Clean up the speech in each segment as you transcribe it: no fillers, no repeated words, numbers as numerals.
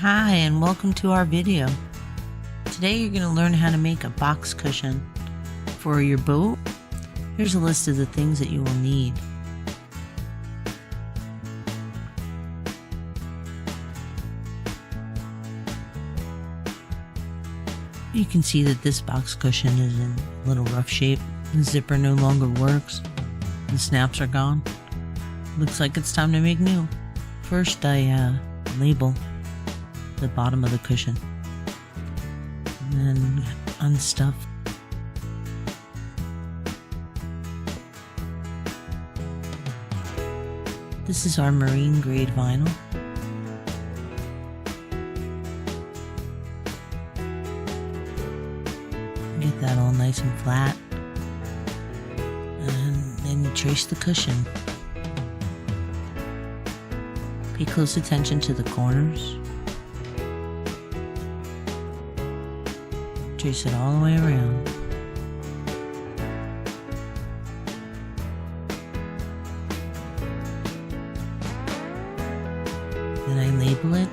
Hi and welcome to our video. Today you're going to learn how to make a box cushion for your boat. Here's a list of the things that you will need. You can see that this box cushion is in a little rough shape. The zipper no longer works. The snaps are gone. Looks like it's time to make new. First I label the bottom of the cushion and then unstuff. This is our marine grade vinyl. Get that all nice and flat, and then you trace the cushion. Pay close attention to the corners. Trace it all the way around. Then I label it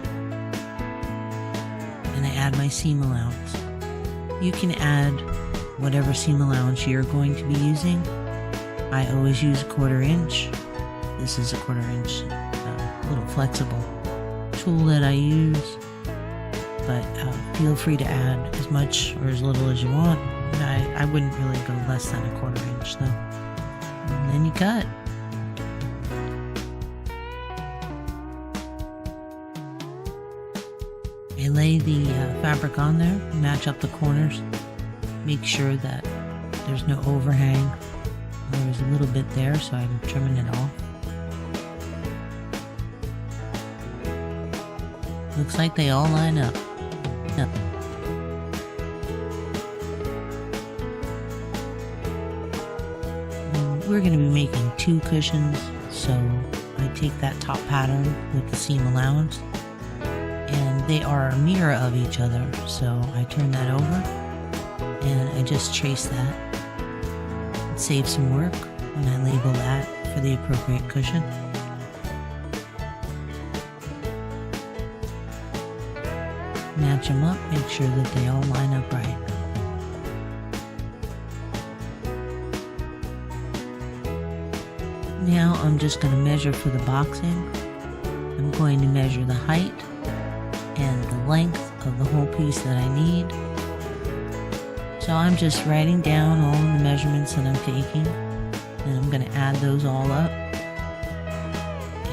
and I add my seam allowance. You can add whatever seam allowance you're going to be using. I always use 1/4 inch. This is a 1/4 inch, a little flexible tool that I use. But feel free to add as much or as little as you want. I wouldn't really go less than a 1/4 inch though. And then you cut. I lay the fabric on there, match up the corners, make sure that there's no overhang. There's a little bit there, so I'm trimming it off. Looks like they all line up. We're going to be making 2 cushions, so I take that top pattern with the seam allowance, and they are a mirror of each other, so I turn that over and I just trace that. It saves some work when I label that for the appropriate cushion. Match them up, make sure that they all line up right. Now I'm just going to measure for the boxing. I'm going to measure the height and the length of the whole piece that I need. So I'm just writing down all of the measurements that I'm taking, and I'm going to add those all up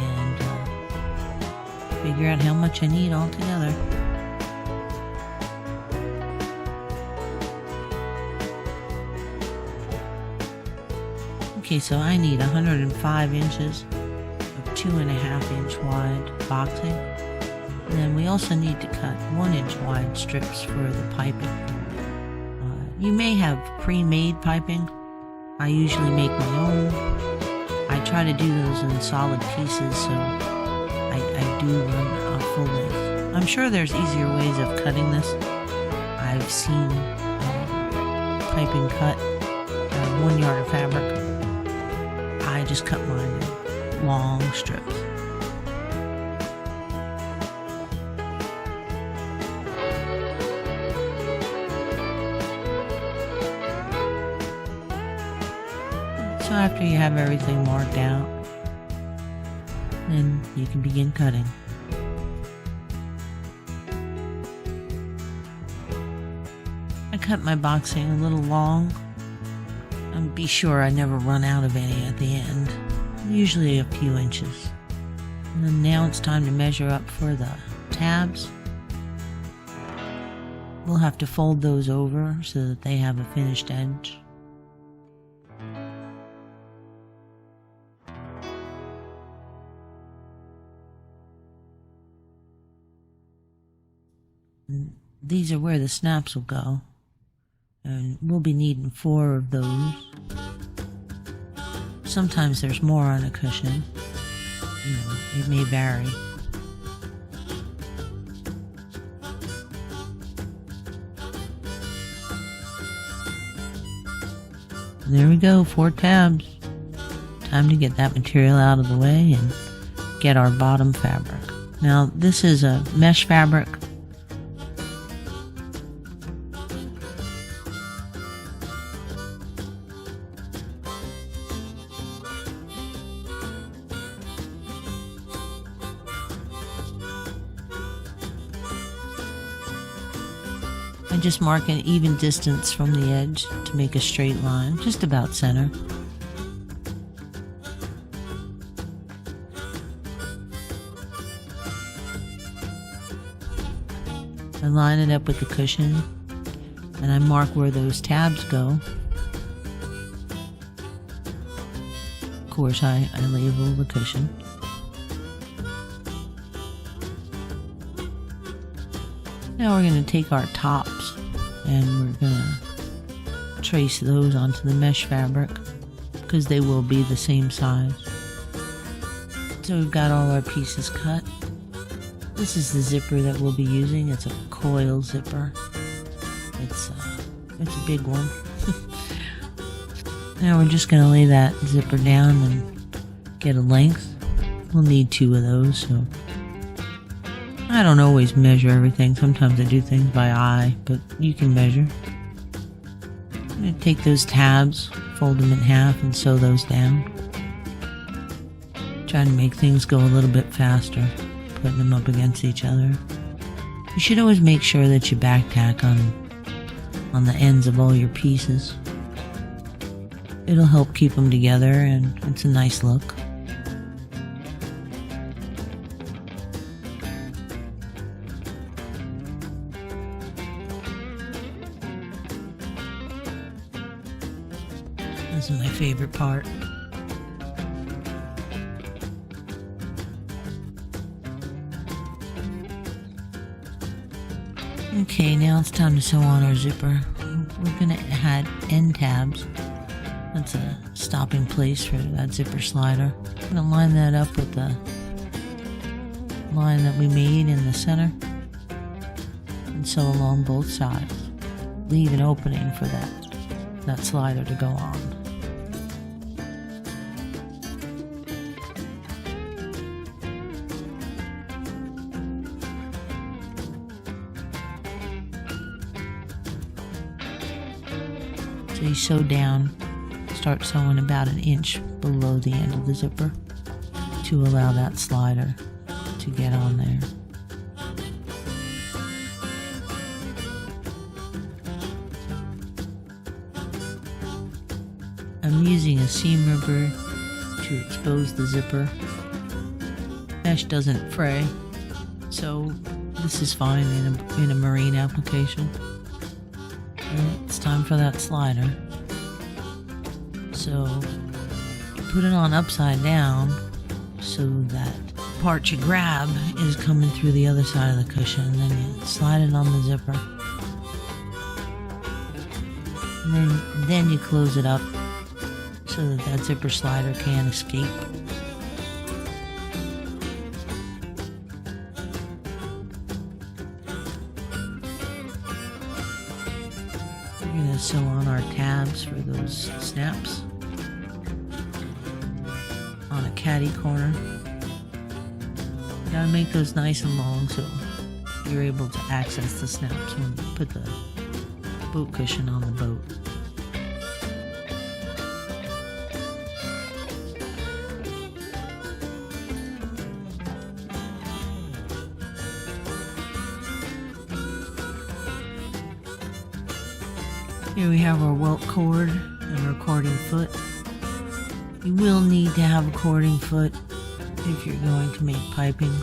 and figure out how much I need altogether. Okay, so I need 105 inches of 2.5 inch wide boxing. And then we also need to cut 1 inch wide strips for the piping. You may have pre-made piping. I usually make my own. I try to do those in solid pieces, so I do run a full length. I'm sure there's easier ways of cutting this. I've seen piping cut 1 yard of fabric. I just cut mine in long strips. So after you have everything marked out, then you can begin cutting. I cut my boxing a little long. And be sure I never run out of any at the end, usually a few inches. And then now it's time to measure up for the tabs. We'll have to fold those over so that they have a finished edge. And these are where the snaps will go. And we'll be needing 4 of those. Sometimes there's more on a cushion. It may vary. There we go, 4 tabs. Time to get that material out of the way and get our bottom fabric. Now this is a mesh fabric. I just mark an even distance from the edge to make a straight line, just about center. I line it up with the cushion, and I mark where those tabs go. Of course, I label the cushion. Now we're going to take our tops and we're going to trace those onto the mesh fabric because they will be the same size. So we've got all our pieces cut. This is the zipper that we'll be using. It's a coil zipper. It's a big one. Now we're just going to lay that zipper down and get a length. We'll need 2 of those, so I don't always measure everything. Sometimes I do things by eye, but you can measure. I'm going to take those tabs, fold them in half, and sew those down. Trying to make things go a little bit faster, putting them up against each other. You should always make sure that you back tack on the ends of all your pieces. It'll help keep them together, and it's a nice look. This is my favorite part. Okay, now it's time to sew on our zipper. We're going to add end tabs. That's a stopping place for that zipper slider. I'm going to line that up with the line that we made in the center and sew along both sides. Leave an opening for that slider to go on. So you sew down, start sewing about an inch below the end of the zipper to allow that slider to get on there. I'm using a seam ripper to expose the zipper. Mesh doesn't fray, so this is fine in a marine application. It's time for that slider. So you put it on upside down so that part you grab is coming through the other side of the cushion, and then you slide it on the zipper. And then you close it up so that zipper slider can't escape. We're going to sew on our tabs for those snaps on a caddy corner. You gotta make those nice and long so you're able to access the snaps when you put the boat cushion on the boat. Here we have our welt cord and our cording foot. You will need to have a cording foot if you're going to make piping.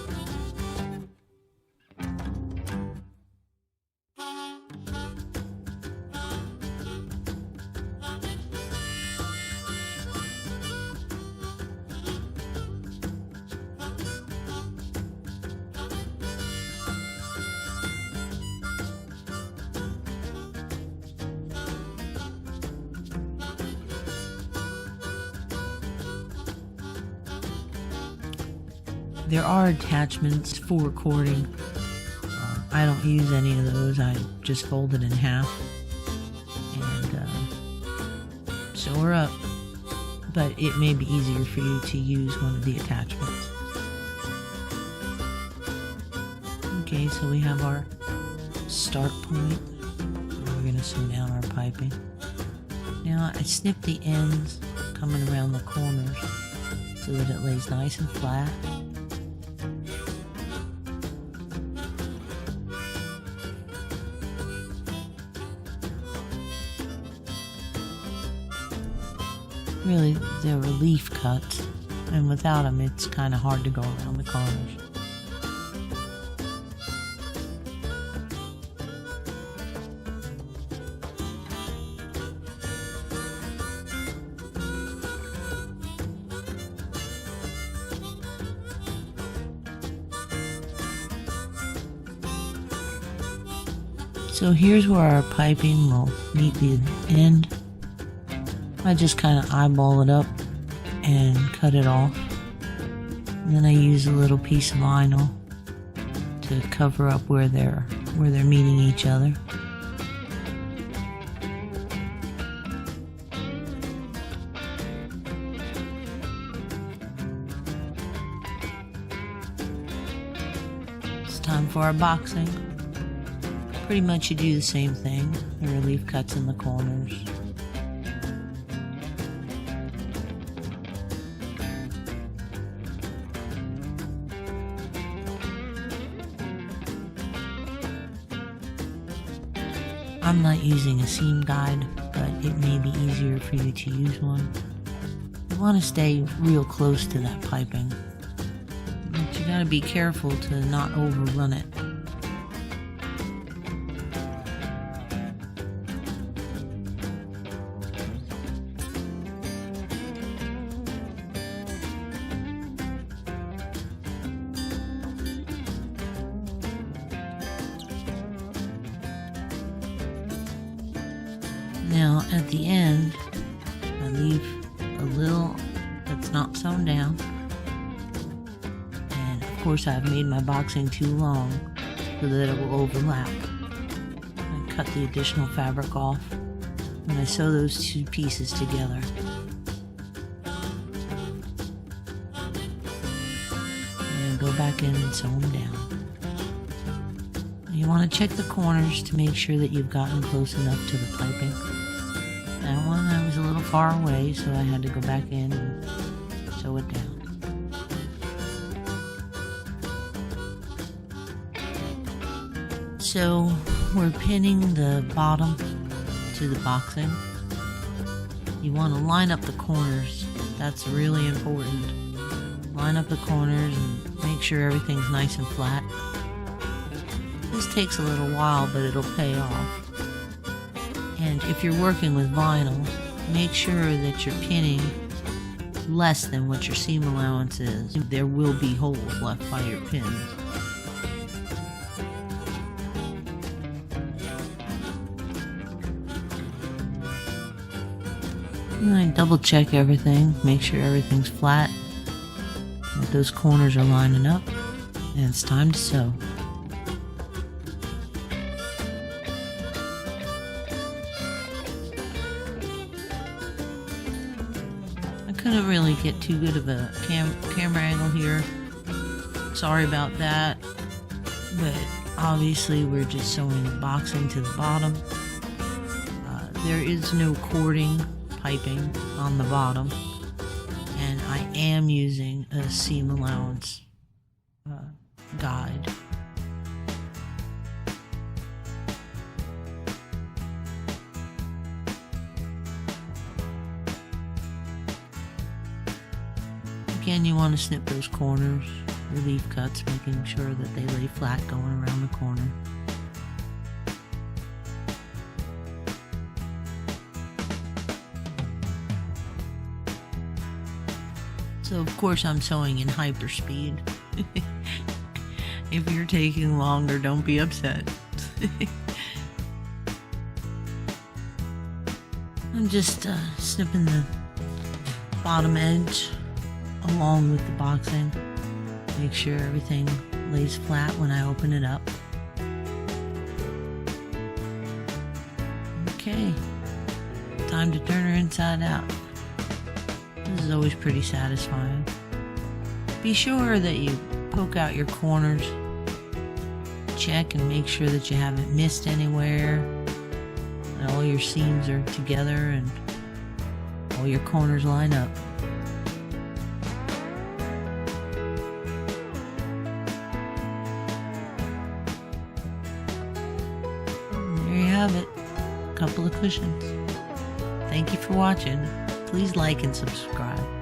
There are attachments for cording. I don't use any of those. I just fold it in half and sew her up. But it may be easier for you to use one of the attachments. Okay, so we have our start point. We're going to sew down our piping. Now I snip the ends coming around the corners so that it lays nice and flat. Really, they're relief cuts, and without them it's kind of hard to go around the corners. So here's where our piping will meet the end. I just kind of eyeball it up and cut it off. And then I use a little piece of vinyl to cover up where they're meeting each other. It's time for our boxing. Pretty much you do the same thing. The relief cuts in the corners. I'm not using a seam guide, but it may be easier for you to use one. You want to stay real close to that piping, but you gotta be careful to not overrun it. Now at the end, I leave a little that's not sewn down, and of course I've made my boxing too long so that it will overlap. I cut the additional fabric off and I sew those two pieces together. And go back in and sew them down. You want to check the corners to make sure that you've gotten close enough to the piping. That one I was a little far away, so I had to go back in and sew it down. So we're pinning the bottom to the boxing. You want to line up the corners. That's really important. Line up the corners and make sure everything's nice and flat. This takes a little while, but it'll pay off. And if you're working with vinyl, make sure that you're pinning less than what your seam allowance is. There will be holes left by your pins. And I double check everything, make sure everything's flat, that those corners are lining up, and it's time to sew. Couldn't really get too good of a camera angle here. Sorry about that. But obviously we're just sewing the boxing to the bottom. There is no cording piping on the bottom. And I am using a seam allowance guide. Again, you want to snip those corners, relief cuts, making sure that they lay flat going around the corner. So of course I'm sewing in hyperspeed. If you're taking longer, don't be upset. I'm just snipping the bottom edge along with the boxing. Make sure everything lays flat when I open it up. Okay, time to turn her inside out. This is always pretty satisfying. Be sure that you poke out your corners check and make sure that you haven't missed anywhere, and all your seams are together and all your corners line up. There you have it, a couple of cushions. Thank you for watching. Please like and subscribe.